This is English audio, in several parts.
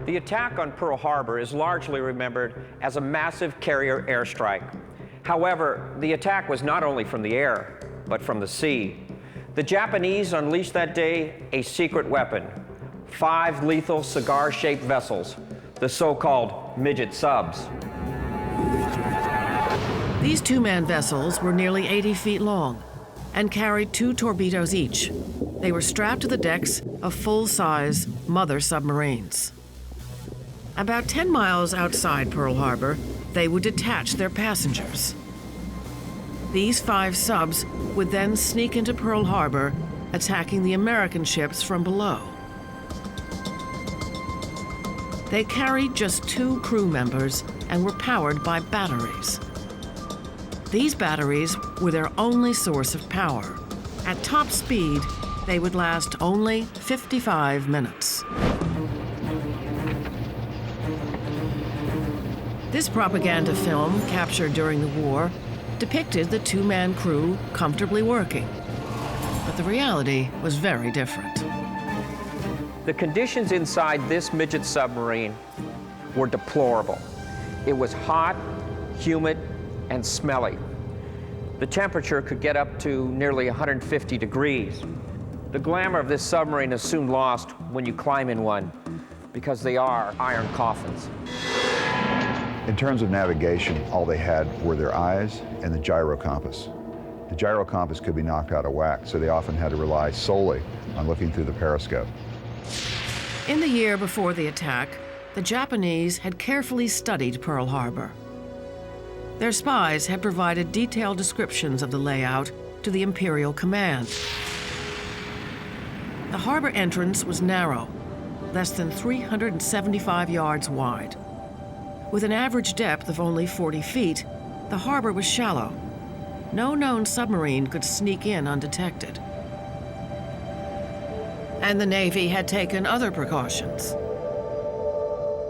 The attack on Pearl Harbor is largely remembered as a massive carrier airstrike. However, the attack was not only from the air, but from the sea. The Japanese unleashed that day a secret weapon, 5 lethal cigar-shaped vessels, the so-called Midget Subs. These two-man vessels were nearly 80 feet long and carried 2 torpedoes each. They were strapped to the decks of full-size mother submarines. About 10 miles outside Pearl Harbor, they would detach their passengers. These 5 subs would then sneak into Pearl Harbor, attacking the American ships from below. They carried just 2 crew members and were powered by batteries. These batteries were their only source of power. At top speed, they would last only 55 minutes. This propaganda film, captured during the war, depicted the 2-man crew comfortably working. But the reality was very different. The conditions inside this midget submarine were deplorable. It was hot, humid, and smelly. The temperature could get up to nearly 150 degrees. The glamour of this submarine is soon lost when you climb in one, because they are iron coffins. In terms of navigation, all they had were their eyes and the gyro compass. The gyro compass could be knocked out of whack, so they often had to rely solely on looking through the periscope. In the year before the attack, the Japanese had carefully studied Pearl Harbor. Their spies had provided detailed descriptions of the layout to the Imperial Command. The harbor entrance was narrow, less than 375 yards wide. With an average depth of only 40 feet, the harbor was shallow. No known submarine could sneak in undetected. And the Navy had taken other precautions.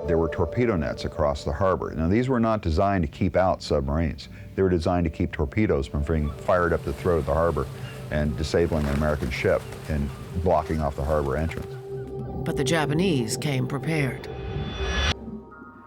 There were torpedo nets across the harbor. Now, these were not designed to keep out submarines. They were designed to keep torpedoes from being fired up the throat of the harbor and disabling an American ship and blocking off the harbor entrance. But the Japanese came prepared.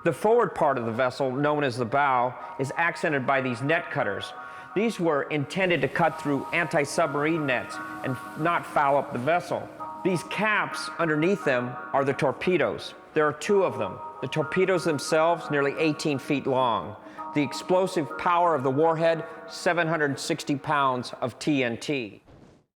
The forward part of the vessel, known as the bow, is accented by these net cutters. These were intended to cut through anti-submarine nets and not foul up the vessel. These caps underneath them are the torpedoes. There are 2 of them. The torpedoes themselves, nearly 18 feet long. The explosive power of the warhead, 760 pounds of TNT.